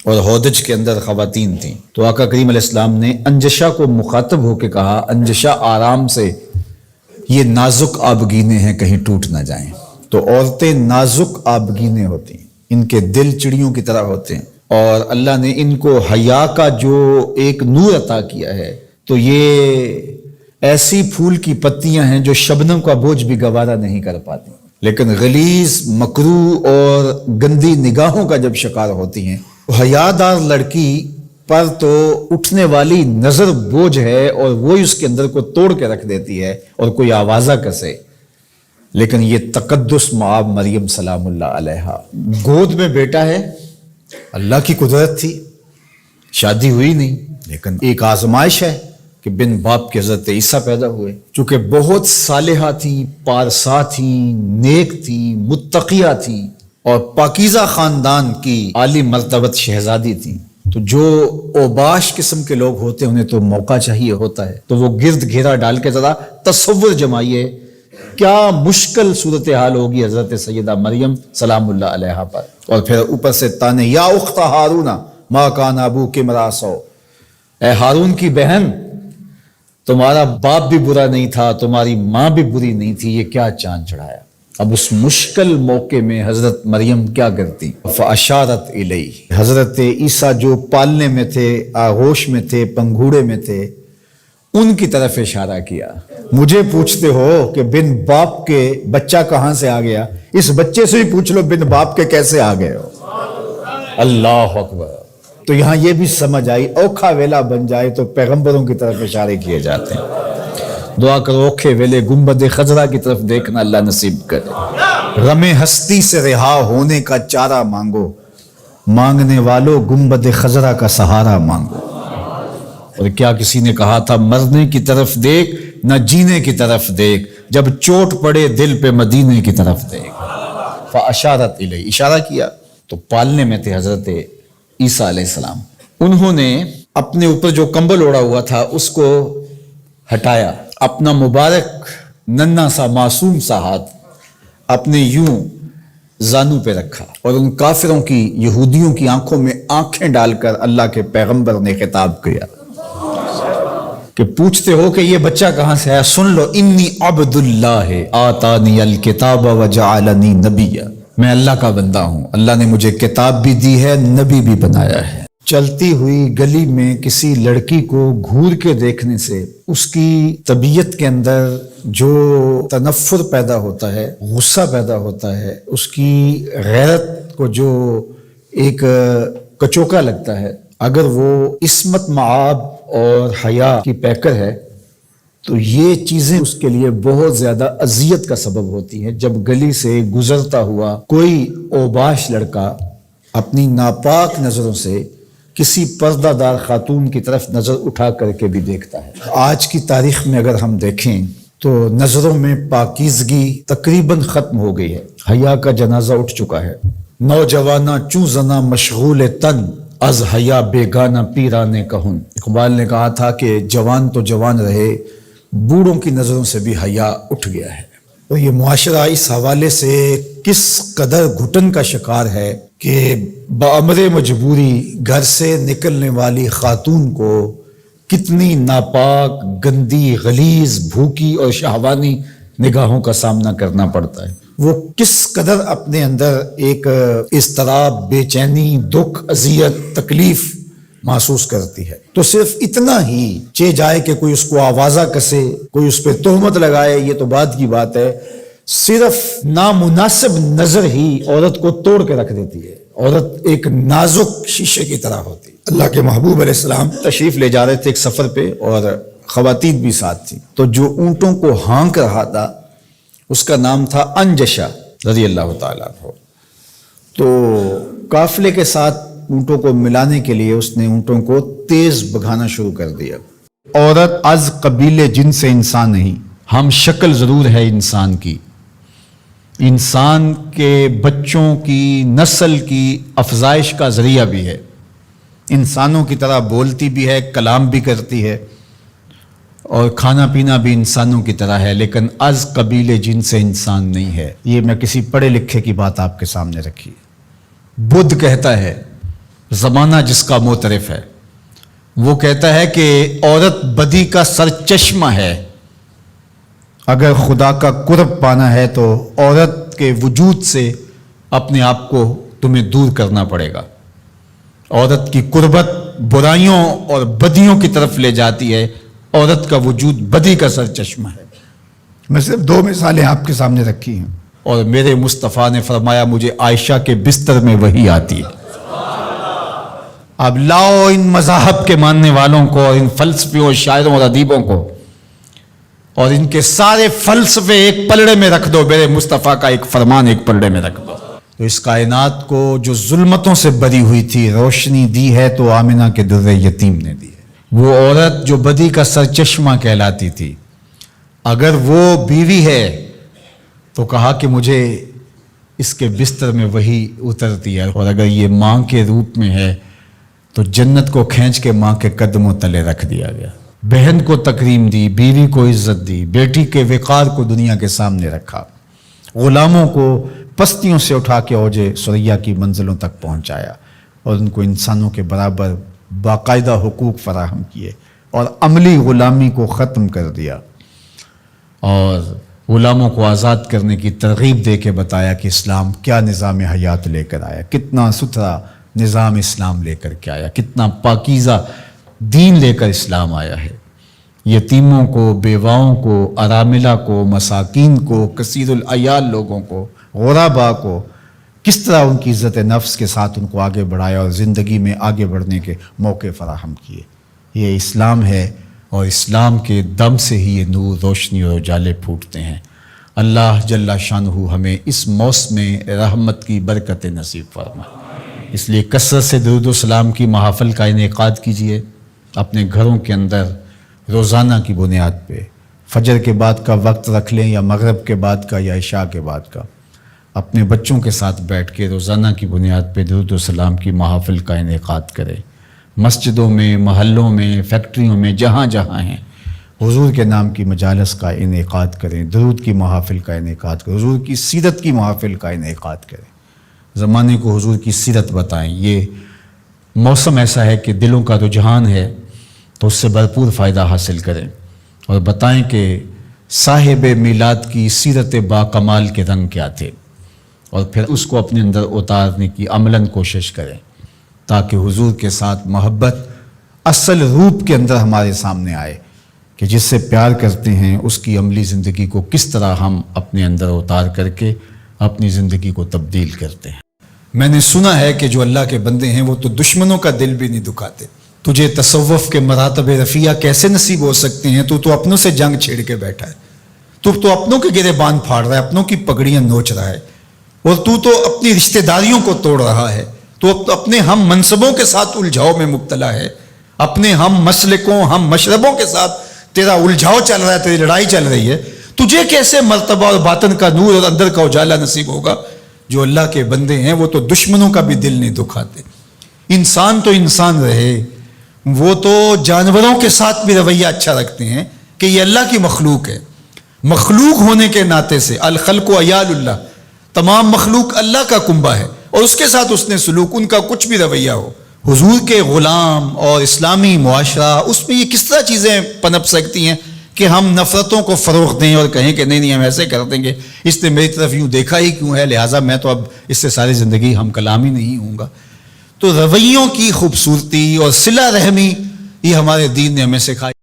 اور ہودج کے اندر خواتین تھیں۔ تو آقا کریم علیہ السلام نے انجشا کو مخاطب ہو کے کہا، انجشا آرام سے، یہ نازک آبگینے ہیں، کہیں ٹوٹ نہ جائیں۔ تو عورتیں نازک آبگینے ہوتی ہیں، ان کے دل چڑیوں کی طرح ہوتے ہیں، اور اللہ نے ان کو حیا کا جو ایک نور عطا کیا ہے، تو یہ ایسی پھول کی پتیاں ہیں جو شبنم کا بوجھ بھی گوارا نہیں کر پاتی، لیکن غلیظ، مکروہ اور گندی نگاہوں کا جب شکار ہوتی ہیں، حیادار لڑکی پر تو اٹھنے والی نظر بوجھ ہے اور وہی اس کے اندر کو توڑ کے رکھ دیتی ہے اور کوئی آوازہ کسے۔ لیکن یہ تقدس معاب مریم سلام اللہ علیہا، گود میں بیٹا ہے، اللہ کی قدرت تھی، شادی ہوئی نہیں، لیکن ایک آزمائش ہے کہ بن باپ کے حضرت عیسیٰ پیدا ہوئے، چونکہ بہت صالحہ تھیں، پارسا تھیں، نیک تھیں، متقیہ تھیں، اور پاکیزہ خاندان کی عالی مرتبت شہزادی تھیں۔ تو جو اوباش قسم کے لوگ ہوتے ہیں انہیں تو موقع چاہیے ہوتا ہے، تو وہ گرد گھیرا ڈال کے ذرا تصور جمائیے کیا مشکل صورتحال ہوگی حضرت سیدہ مریم سلام اللہ علیہا پر، اور پھر اوپر سے تانے، یا اخت ہارون ما کان ابوک امرأ سوء، اے ہارون کی بہن، تمہارا باپ بھی برا نہیں تھا، تمہاری ماں بھی بری نہیں تھی، یہ کیا چاند چڑھایا۔ اب اس مشکل موقع میں حضرت مریم کیا کرتی؟ فاشارت الیہ، حضرت عیسیٰ جو پالنے میں تھے، آغوش میں تھے، پنگھوڑے میں تھے، ان کی طرف اشارہ کیا۔ مجھے پوچھتے ہو کہ بن باپ کے بچہ کہاں سے آ گیا، اس بچے سے ہی پوچھ لو بن باپ کے کیسے آ گئے ہو۔ اللہ اکبر۔ تو یہاں یہ بھی سمجھ آئی، اوکھا ویلا بن جائے تو پیغمبروں کی طرف اشارے کیے جاتے ہیں۔ دعا کرو اوکھے ویلے گنبد خضرا کی طرف دیکھنا اللہ نصیب کرے۔ غم ہستی سے رہا ہونے کا چارہ مانگو، مانگنے والوں گنبد خضرا کا سہارا مانگو۔ اور کیا کسی نے کہا تھا، مرنے کی طرف دیکھ نہ جینے کی طرف دیکھ، جب چوٹ پڑے دل پہ مدینے کی طرف دیکھ۔ فاشارت الیہ، اشارہ کیا۔ تو پالنے میں تھے حضرت عیسیٰ علیہ السلام، انہوں نے اپنے اوپر جو کمبل اوڑا ہوا تھا اس کو ہٹایا، اپنا مبارک ننھا سا معصوم سا ہاتھ اپنے یوں زانوں پہ رکھا، اور ان کافروں کی، یہودیوں کی آنکھوں میں آنکھیں ڈال کر اللہ کے پیغمبر نے خطاب کیا کہ پوچھتے ہو کہ یہ بچہ کہاں سے آیا، سن لو، انی عبد اللہ آتانی الکتاب وجعلنی نبیا، میں اللہ کا بندہ ہوں، اللہ نے مجھے کتاب بھی دی ہے، نبی بھی بنایا ہے۔ چلتی ہوئی گلی میں کسی لڑکی کو گھور کے دیکھنے سے اس کی طبیعت کے اندر جو تنفر پیدا ہوتا ہے، غصہ پیدا ہوتا ہے، اس کی غیرت کو جو ایک کچوکا لگتا ہے، اگر وہ عصمت معاب اور حیا کی پیکر ہے تو یہ چیزیں اس کے لیے بہت زیادہ اذیت کا سبب ہوتی ہیں۔ جب گلی سے گزرتا ہوا کوئی اوباش لڑکا اپنی ناپاک نظروں سے کسی پردہ دار خاتون کی طرف نظر اٹھا کر کے بھی دیکھتا ہے۔ آج کی تاریخ میں اگر ہم دیکھیں تو نظروں میں پاکیزگی تقریباً ختم ہو گئی ہے، حیا کا جنازہ اٹھ چکا ہے۔ نوجوانہ چوں زنا مشغول تن، از حیا بیگانہ پیرانے کہن، اقبال نے کہا تھا کہ جوان تو جوان رہے، بوڑھوں کی نظروں سے بھی حیا اٹھ گیا ہے۔ تو یہ معاشرہ اس حوالے سے کس قدر گھٹن کا شکار ہے کہ بامر مجبوری گھر سے نکلنے والی خاتون کو کتنی ناپاک، گندی، غلیظ، بھوکی اور شہوانی نگاہوں کا سامنا کرنا پڑتا ہے۔ وہ کس قدر اپنے اندر ایک اضطراب، بے چینی، دکھ، اذیت، تکلیف محسوس کرتی ہے۔ تو صرف اتنا ہی چہ جائے کہ کوئی اس کو آوازہ کسے، کوئی اس پہ تہمت لگائے، یہ تو بعد کی بات ہے، صرف نامناسب نظر ہی عورت کو توڑ کے رکھ دیتی ہے۔ عورت ایک نازک شیشے کی طرح ہوتی ہے۔ اللہ کے محبوب علیہ السلام تشریف لے جا رہے تھے ایک سفر پہ، اور خواتین بھی ساتھ تھیں، تو جو اونٹوں کو ہانک رہا تھا اس کا نام تھا انجشا رضی اللہ تعالیٰ عنہ۔ تو قافلے کے ساتھ اونٹوں کو ملانے کے لیے اس نے اونٹوں کو تیز بھگانا شروع کر دیا۔ عورت از قبیلے جن سے انسان نہیں، ہم شکل ضرور ہے انسان کی، انسان کے بچوں کی نسل کی افزائش کا ذریعہ بھی ہے، انسانوں کی طرح بولتی بھی ہے، کلام بھی کرتی ہے، اور کھانا پینا بھی انسانوں کی طرح ہے، لیکن از قبیلے جن سے انسان نہیں ہے۔ یہ میں کسی پڑھے لکھے کی بات آپ کے سامنے رکھی۔ بدھ کہتا ہے زمانہ جس کا معترف ہے، وہ کہتا ہے کہ عورت بدی کا سرچشمہ ہے، اگر خدا کا قرب پانا ہے تو عورت کے وجود سے اپنے آپ کو تمہیں دور کرنا پڑے گا۔ عورت کی قربت برائیوں اور بدیوں کی طرف لے جاتی ہے، عورت کا وجود بدی کا سرچشمہ ہے۔ میں صرف 2 مثالیں آپ کے سامنے رکھی ہیں، اور میرے مصطفیٰ نے فرمایا مجھے عائشہ کے بستر میں وہی آتی ہے۔ اب لاؤ ان مذاہب کے ماننے والوں کو اور ان فلسفیوں شاعروں اور ادیبوں کو اور ان کے سارے فلسفے ایک پلڑے میں رکھ دو، میرے مصطفیٰ کا ایک فرمان ایک پلڑے میں رکھ دو۔ تو اس کائنات کو جو ظلمتوں سے بری ہوئی تھی روشنی دی ہے تو آمنہ کے در یتیم نے دی ہے۔ وہ عورت جو بدی کا سرچشمہ کہلاتی تھی، اگر وہ بیوی ہے تو کہا کہ مجھے اس کے بستر میں وہی اترتی ہے، اور اگر یہ ماں کے روپ میں ہے تو جنت کو کھینچ کے ماں کے قدموں تلے رکھ دیا گیا۔ بہن کو تکریم دی، بیوی کو عزت دی، بیٹی کے وقار کو دنیا کے سامنے رکھا، غلاموں کو پستیوں سے اٹھا کے اوج ثریا کی منزلوں تک پہنچایا، اور ان کو انسانوں کے برابر باقاعدہ حقوق فراہم کیے، اور عملی غلامی کو ختم کر دیا، اور غلاموں کو آزاد کرنے کی ترغیب دے کے بتایا کہ اسلام کیا نظام حیات لے کر آیا، کتنا ستھرا نظام اسلام لے کر کے آیا، کتنا پاکیزہ دین لے کر اسلام آیا ہے۔ یتیموں کو، بیواؤں کو، اراملہ کو، مساکین کو، کثیر العیال لوگوں کو، غربا کو کس طرح ان کی عزت نفس کے ساتھ ان کو آگے بڑھایا اور زندگی میں آگے بڑھنے کے موقع فراہم کیے۔ یہ اسلام ہے، اور اسلام کے دم سے ہی یہ نور، روشنی اور اجالے پھوٹتے ہیں۔ اللہ جل شانہ ہمیں اس موسم رحمت کی برکت نصیب فرمائے۔ اس لیے کثرت سے درود و سلام کی محافل کا انعقاد کیجیے اپنے گھروں کے اندر، روزانہ کی بنیاد پہ۔ فجر کے بعد کا وقت رکھ لیں، یا مغرب کے بعد کا، یا عشاء کے بعد کا، اپنے بچوں کے ساتھ بیٹھ کے روزانہ کی بنیاد پہ درود و سلام کی محافل کا انعقاد کریں۔ مسجدوں میں، محلوں میں، فیکٹریوں میں، جہاں جہاں ہیں، حضور کے نام کی مجالس کا انعقاد کریں، درود کی محافل کا انعقاد کریں، حضور کی سیرت کی محافل کا انعقاد کریں، زمانے کو حضور کی سیرت بتائیں۔ یہ موسم ایسا ہے کہ دلوں کا رجحان ہے، تو اس سے بھرپور فائدہ حاصل کریں، اور بتائیں کہ صاحب میلاد کی سیرت با کمال کے رنگ کیا تھے، اور پھر اس کو اپنے اندر اتارنے کی عملاً کوشش کریں، تاکہ حضور کے ساتھ محبت اصل روپ کے اندر ہمارے سامنے آئے، کہ جس سے پیار کرتے ہیں اس کی عملی زندگی کو کس طرح ہم اپنے اندر اتار کر کے اپنی زندگی کو تبدیل کرتے ہیں۔ میں نے سنا ہے کہ جو اللہ کے بندے ہیں وہ تو دشمنوں کا دل بھی نہیں دکھاتے۔ تجھے تصوف کے مراتب رفیع کیسے نصیب ہو سکتے ہیں؟ تو اپنوں سے جنگ چھیڑ کے بیٹھا ہے، تو اپنوں کے گریبان پھاڑ رہا ہے، اپنوں کی پگڑیاں نوچ رہا ہے، اور تو اپنی رشتہ داریوں کو توڑ رہا ہے، تو اپنے ہم منصبوں کے ساتھ الجھاؤ میں مبتلا ہے، اپنے ہم مسلکوں، ہم مشربوں کے ساتھ تیرا الجھاؤ چل رہا ہے، تیری لڑائی چل رہی ہے۔ تجھے کیسے مرتبہ اور باطن کا نور اور اندر کا اجالا نصیب ہوگا؟ جو اللہ کے بندے ہیں وہ تو دشمنوں کا بھی دل نہیں دکھاتے۔ انسان تو انسان رہے، وہ تو جانوروں کے ساتھ بھی رویہ اچھا رکھتے ہیں کہ یہ اللہ کی مخلوق ہے۔ مخلوق ہونے کے ناطے سے الخلق عیال اللہ، تمام مخلوق اللہ کا کنبہ ہے، اور اس کے ساتھ اس نے سلوک، ان کا کچھ بھی رویہ ہو۔ حضور کے غلام اور اسلامی معاشرہ، اس میں یہ کس طرح چیزیں پنپ سکتی ہیں کہ ہم نفرتوں کو فروغ دیں اور کہیں کہ نہیں ہم ایسے کر دیں گے، اس نے میری طرف یوں دیکھا ہی کیوں ہے، لہٰذا میں تو اب اس سے ساری زندگی ہم کلام ہی نہیں ہوں گا۔ تو رویوں کی خوبصورتی اور صلہ رحمی یہ ہمارے دین نے ہمیں سکھائی۔